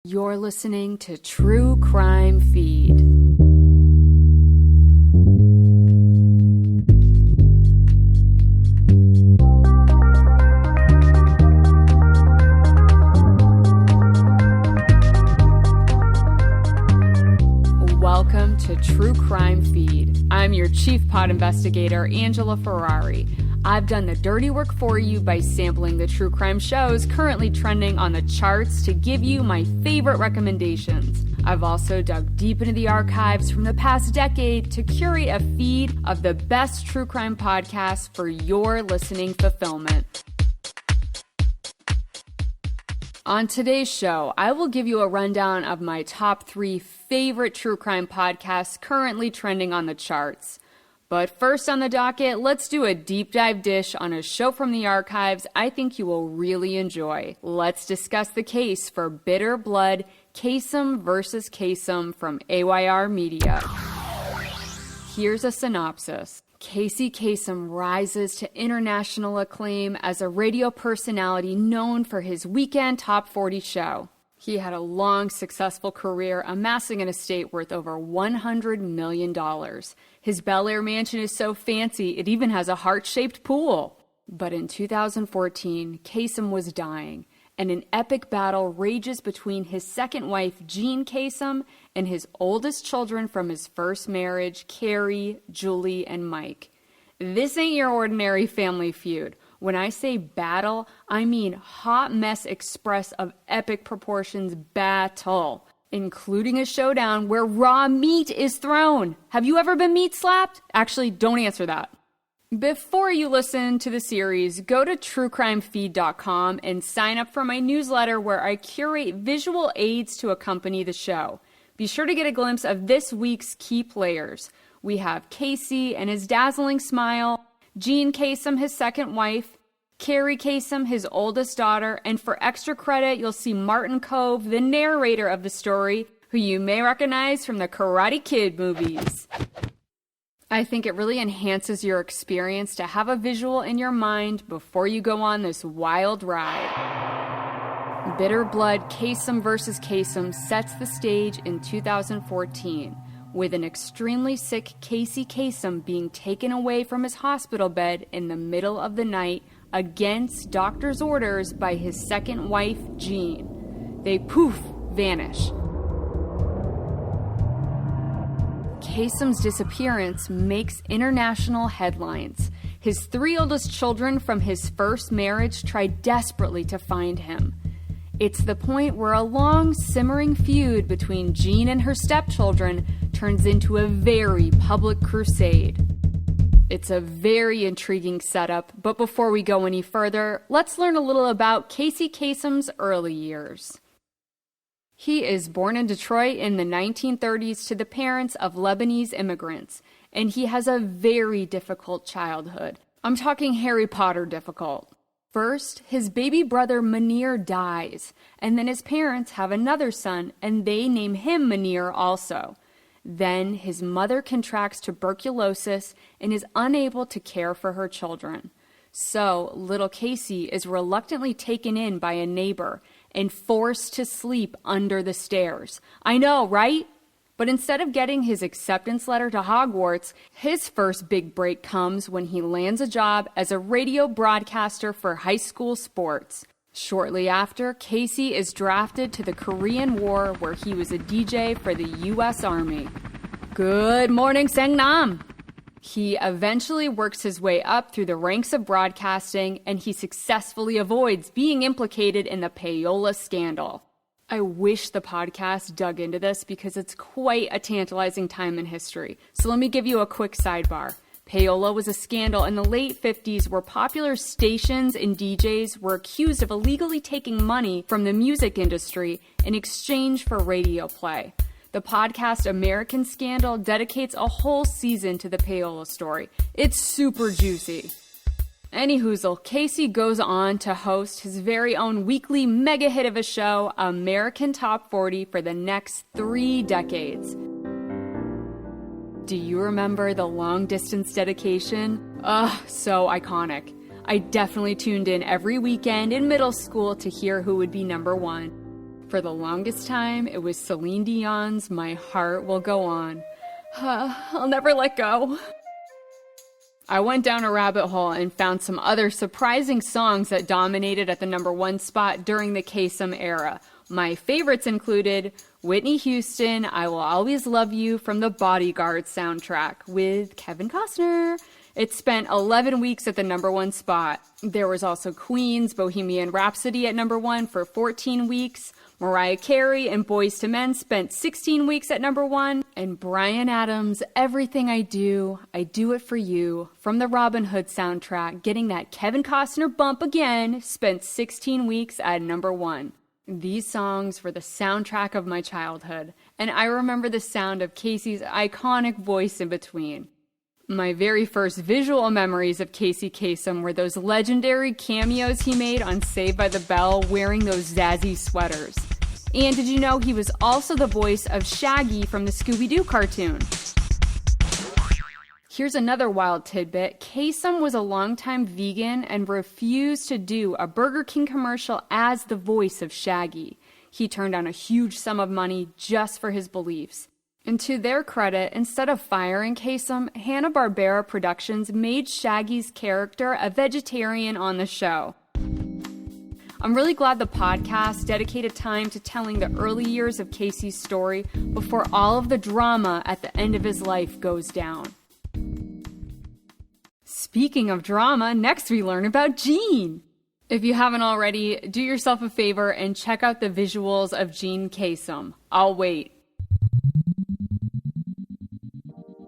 You're listening to True Crime Feed. Welcome to True Crime Feed. I'm your chief pod investigator, Angela Ferrari. I've done the dirty work for you by sampling the true crime shows currently trending on the charts to give you my favorite recommendations. I've also dug deep into the archives from the past decade to curate a feed of the best true crime podcasts for your listening fulfillment. On today's show, I will give you a rundown of my top 3 favorite true crime podcasts currently trending on the charts. But first on the docket, let's do a deep dive dish on a show from the archives I think you will really enjoy. Let's discuss the case for Bitter Blood, Kasem vs. Kasem from AYR Media. Here's a synopsis. Casey Kasem rises to international acclaim as a radio personality known for his weekend top 40 show. He had a long, successful career, amassing an estate worth over $100 million. His Bel Air mansion is so fancy, it even has a heart-shaped pool. But in 2014, Kasem was dying, and an epic battle rages between his second wife, Jean Kasem, and his oldest children from his first marriage, Kerry, Julie, and Mike. This ain't your ordinary family feud. When I say battle, I mean hot mess express of epic proportions battle, including a showdown where raw meat is thrown. Have you ever been meat slapped? Actually, don't answer that. Before you listen to the series, go to truecrimefeed.com and sign up for my newsletter where I curate visual aids to accompany the show. Be sure to get a glimpse of this week's key players. We have Casey and his dazzling smile, Jean Kasem, his second wife, Kerry Kasem, his oldest daughter, and for extra credit, you'll see Martin Kove, the narrator of the story, who you may recognize from the Karate Kid movies. I think it really enhances your experience to have a visual in your mind before you go on this wild ride. Bitter Blood, Kasem vs. Kasem sets the stage in 2014. With an extremely sick Casey Kasem being taken away from his hospital bed in the middle of the night against doctor's orders by his second wife, Jean. They vanish. Kasem's disappearance makes international headlines. His 3 oldest children from his first marriage try desperately to find him. It's the point where a long, simmering feud between Jean and her stepchildren turns into a very public crusade. It's a very intriguing setup, but before we go any further, let's learn a little about Casey Kasem's early years. He is born in Detroit in the 1930s to the parents of Lebanese immigrants, and he has a very difficult childhood. I'm talking Harry Potter difficult. First, his baby brother Munir dies, and then his parents have another son, and they name him Munir also. Then his mother contracts tuberculosis and is unable to care for her children. So little Casey is reluctantly taken in by a neighbor and forced to sleep under the stairs. I know, right? But instead of getting his acceptance letter to Hogwarts, his first big break comes when he lands a job as a radio broadcaster for high school sports. Shortly after, Casey is drafted to the Korean War, where he was a DJ for the U.S. Army. Good morning, Sangnam! He eventually works his way up through the ranks of broadcasting, and he successfully avoids being implicated in the payola scandal. I wish the podcast dug into this because it's quite a tantalizing time in history. So let me give you a quick sidebar. Payola was a scandal in the late 50s where popular stations and DJs were accused of illegally taking money from the music industry in exchange for radio play. The podcast American Scandal dedicates a whole season to the payola story. It's super juicy. Anyhoozle, Casey goes on to host his very own weekly mega hit of a show, American Top 40, for the next 3 decades. Do you remember the long distance dedication? So iconic. I definitely tuned in every weekend in middle school to hear who would be number 1. For the longest time, it was Celine Dion's My Heart Will Go On. I'll never let go. I went down a rabbit hole and found some other surprising songs that dominated at the number one spot during the Kasem era. My favorites included Whitney Houston, I Will Always Love You from the Bodyguard soundtrack with Kevin Costner. It spent 11 weeks at the number one spot. There was also Queen's Bohemian Rhapsody at number one for 14 weeks. Mariah Carey and Boyz II Men spent 16 weeks at number one. And Bryan Adams' Everything I Do It For You from the Robin Hood soundtrack, getting that Kevin Costner bump again, spent 16 weeks at number one. These songs were the soundtrack of my childhood, and I remember the sound of Casey's iconic voice in between. My very first visual memories of Casey Kasem were those legendary cameos he made on Saved by the Bell wearing those zazzy sweaters. And did you know he was also the voice of Shaggy from the Scooby-Doo cartoon? Here's another wild tidbit. Kasem was a longtime vegan and refused to do a Burger King commercial as the voice of Shaggy. He turned down a huge sum of money just for his beliefs. And to their credit, instead of firing Kasem, Hanna-Barbera Productions made Shaggy's character a vegetarian on the show. I'm really glad the podcast dedicated time to telling the early years of Casey's story before all of the drama at the end of his life goes down. Speaking of drama, next we learn about Jean. If you haven't already, do yourself a favor and check out the visuals of Jean Kasem. I'll wait.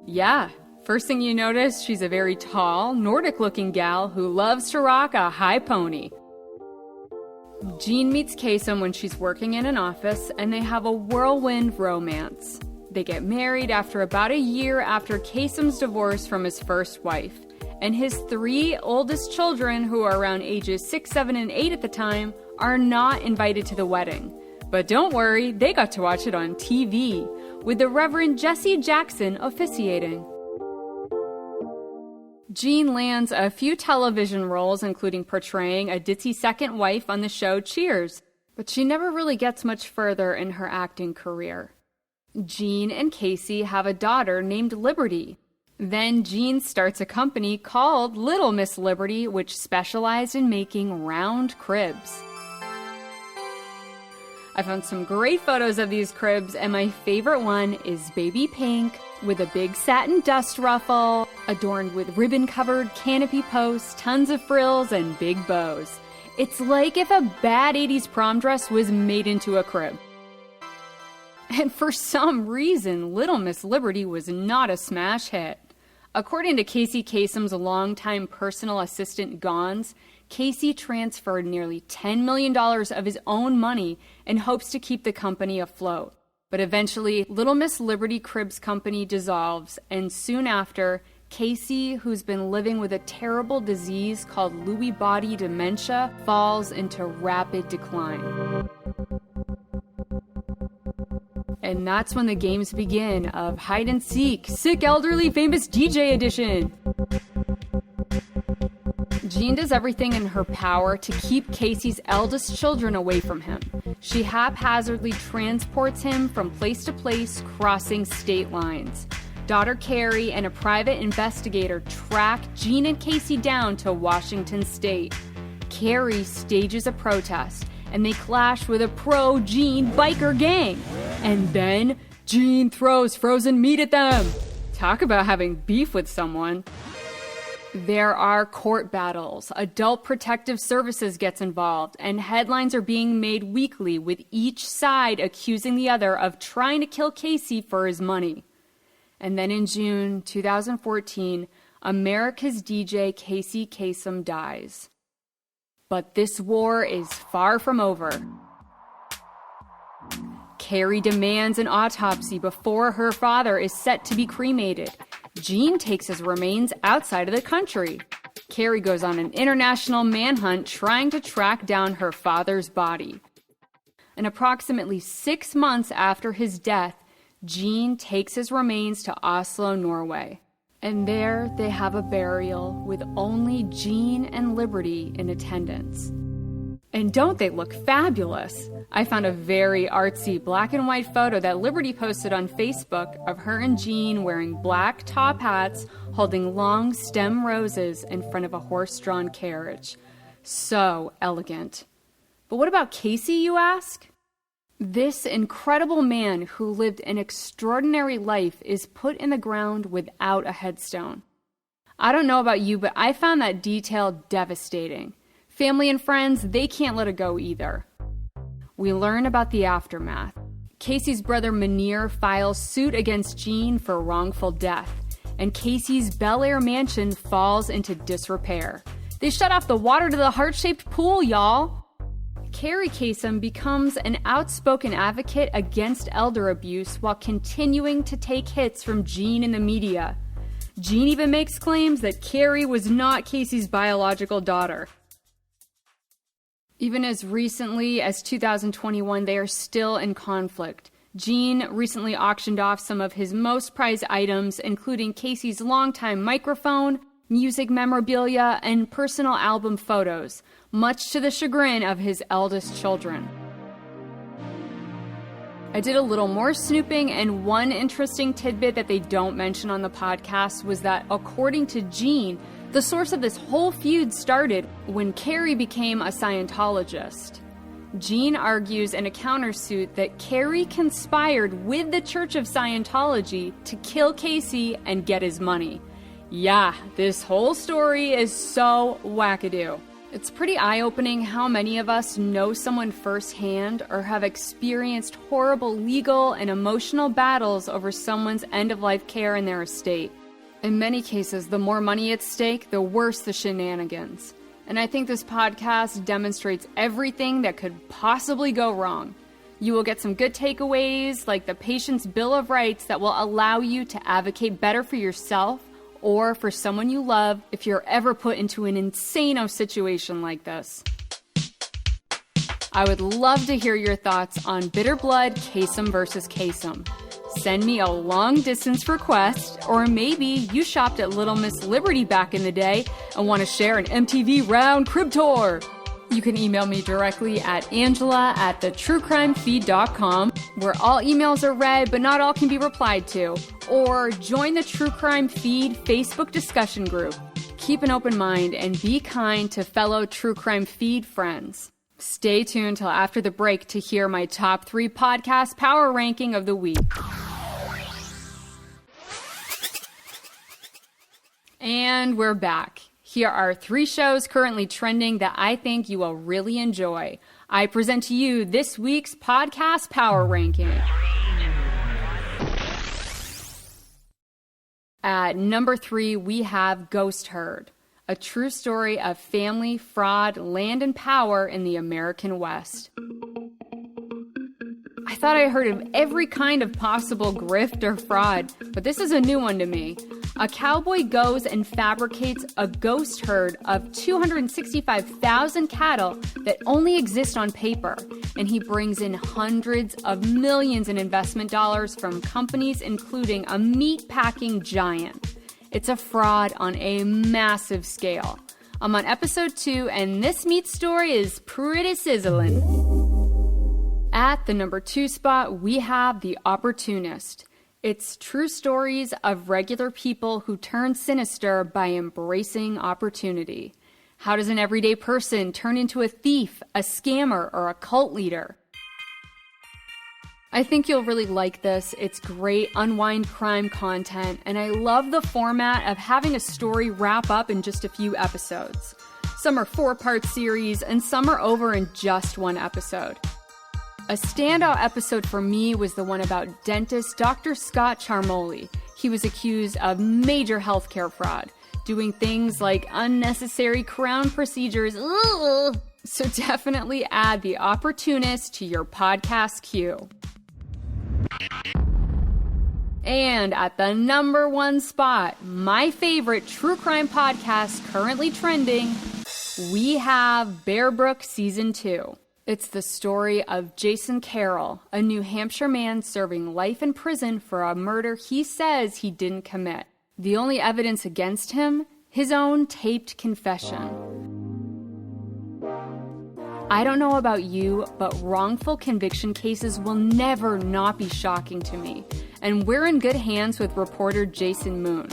Yeah, first thing you notice, she's a very tall, Nordic-looking gal who loves to rock a high pony. Jean meets Kasem when she's working in an office, and they have a whirlwind romance. They get married after about a year after Kasem's divorce from his first wife, and his 3 oldest children, who are around ages 6, 7, and 8 at the time, are not invited to the wedding. But don't worry, they got to watch it on TV, with the Reverend Jesse Jackson officiating. Jean lands a few television roles, including portraying a ditzy second wife on the show Cheers, but she never really gets much further in her acting career. Jean and Casey have a daughter named Liberty. Then Jean starts a company called Little Miss Liberty, which specialized in making round cribs. I found some great photos of these cribs, and my favorite one is baby pink with a big satin dust ruffle, adorned with ribbon-covered canopy posts, tons of frills, and big bows. It's like if a bad 80s prom dress was made into a crib. And for some reason, Little Miss Liberty was not a smash hit. According to Casey Kasem's longtime personal assistant, Gons, Casey transferred nearly $10 million of his own money in hopes to keep the company afloat. But eventually, Little Miss Liberty Cribs Company dissolves, and soon after, Casey, who's been living with a terrible disease called Lewy body dementia, falls into rapid decline. And that's when the games begin of hide and seek, sick elderly famous DJ edition. Jean does everything in her power to keep Casey's eldest children away from him. She haphazardly transports him from place to place, crossing state lines. Daughter Kerry and a private investigator track Jean and Casey down to Washington State. Kerry stages a protest, and they clash with a pro-Jean biker gang. And then Jean throws frozen meat at them. Talk about having beef with someone. There are court battles, Adult Protective Services gets involved, and headlines are being made weekly with each side accusing the other of trying to kill Casey for his money. And then in June 2014, America's DJ Casey Kasem dies. But this war is far from over. Kerry demands an autopsy before her father is set to be cremated. Jean takes his remains outside of the country. Kerry goes on an international manhunt trying to track down her father's body. And approximately 6 months after his death, Jean takes his remains to Oslo, Norway. And there they have a burial with only Jean and Liberty in attendance. And don't they look fabulous? I found a very artsy black and white photo that Liberty posted on Facebook of her and Jean wearing black top hats, holding long stem roses in front of a horse-drawn carriage. So elegant. But what about Casey, you ask? This incredible man who lived an extraordinary life is put in the ground without a headstone. I don't know about you, but I found that detail devastating. Family and friends, they can't let it go either. We learn about the aftermath. Casey's brother Munir files suit against Jean for wrongful death, and Casey's Bel Air mansion falls into disrepair. They shut off the water to the heart-shaped pool, y'all. Kerry Kasem becomes an outspoken advocate against elder abuse while continuing to take hits from Jean in the media. Jean even makes claims that Kerry was not Casey's biological daughter. Even as recently as 2021, they are still in conflict. Jean recently auctioned off some of his most prized items, including Casey's longtime microphone, music memorabilia, and personal album photos, much to the chagrin of his eldest children. I did a little more snooping, and one interesting tidbit that they don't mention on the podcast was that, according to Jean, the source of this whole feud started when Kerry became a Scientologist. Jean argues in a countersuit that Kerry conspired with the Church of Scientology to kill Casey and get his money. Yeah, this whole story is so wackadoo. It's pretty eye-opening how many of us know someone firsthand or have experienced horrible legal and emotional battles over someone's end-of-life care in their estate. In many cases, the more money at stake, the worse the shenanigans. And I think this podcast demonstrates everything that could possibly go wrong. You will get some good takeaways, like the patient's Bill of Rights that will allow you to advocate better for yourself or for someone you love if you're ever put into an insano situation like this. I would love to hear your thoughts on Bitter Blood, Kasem versus Kasem. Send me a long-distance request, or maybe you shopped at Little Miss Liberty back in the day and want to share an MTV Round Crib Tour. You can email me directly at angela@thetruecrimefeed.com, where all emails are read but not all can be replied to, or join the True Crime Feed Facebook discussion group. Keep an open mind and be kind to fellow True Crime Feed friends. Stay tuned till after the break to hear my top 3 podcast power ranking of the week. And we're back. Here are 3 shows currently trending that I think you will really enjoy. I present to you this week's podcast power ranking. At number 3, we have Ghost Herd, a true story of family, fraud, land, and power in the American West. I thought I heard of every kind of possible grift or fraud, but this is a new one to me. A cowboy goes and fabricates a ghost herd of 265,000 cattle that only exist on paper, and he brings in hundreds of millions in investment dollars from companies including a meat-packing giant. It's a fraud on a massive scale. I'm on episode 2, and this meat story is pretty sizzling. At the number 2 spot, we have The Opportunist. It's true stories of regular people who turn sinister by embracing opportunity. How does an everyday person turn into a thief, a scammer, or a cult leader? I think you'll really like this. It's great unwind crime content, and I love the format of having a story wrap up in just a few episodes. Some are 4-part series, and some are over in just 1 episode. A standout episode for me was the one about dentist Dr. Scott Charmoli. He was accused of major healthcare fraud, doing things like unnecessary crown procedures. Ugh. So definitely add The Opportunist to your podcast queue. And at the number 1 spot, my favorite true crime podcast currently trending, we have Bear Brook Season 2. It's the story of Jason Carroll, a New Hampshire man serving life in prison for a murder he says he didn't commit. The only evidence against him? His own taped confession. I don't know about you, but wrongful conviction cases will never not be shocking to me. And we're in good hands with reporter Jason Moon.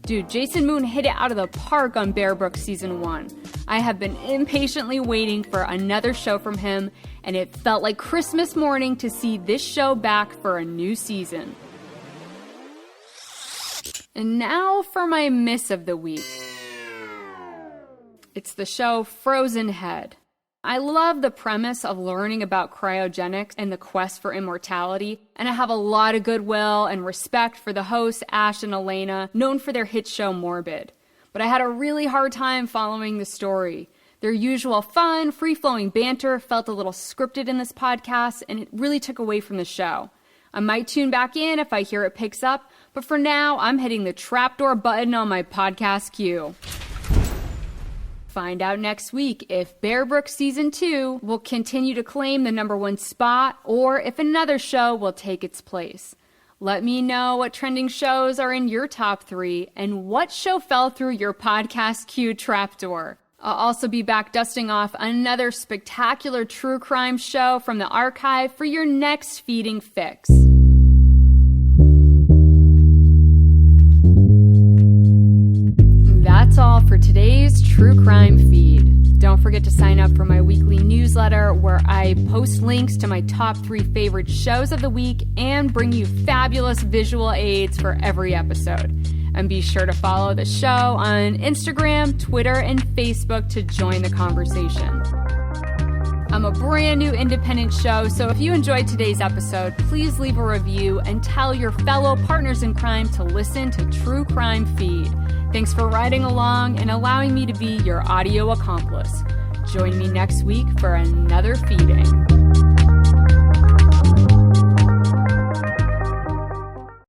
Dude, Jason Moon hit it out of the park on Bear Brook Season 1. I have been impatiently waiting for another show from him, and it felt like Christmas morning to see this show back for a new season. And now for my miss of the week. It's the show Frozen Head. I love the premise of learning about cryogenics and the quest for immortality, and I have a lot of goodwill and respect for the hosts Ash and Elena, known for their hit show Morbid. But I had a really hard time following the story. Their usual fun, free-flowing banter felt a little scripted in this podcast, and it really took away from the show. I might tune back in if I hear it picks up, but for now, I'm hitting the trapdoor button on my podcast queue. Find out next week if Bear Brook Season 2 will continue to claim the #1 spot or if another show will take its place. Let me know what trending shows are in your top 3 and what show fell through your podcast queue trapdoor. I'll also be back dusting off another spectacular true crime show from the archive for your next feeding fix. That's all for today's True Crime Feed. Don't forget to sign up for my weekly newsletter where I post links to my top 3 favorite shows of the week and bring you fabulous visual aids for every episode. And be sure to follow the show on Instagram, Twitter, and Facebook to join the conversation. I'm a brand new independent show, so if you enjoyed today's episode, please leave a review and tell your fellow partners in crime to listen to True Crime Feed. Thanks for riding along and allowing me to be your audio accomplice. Join me next week for another feeding.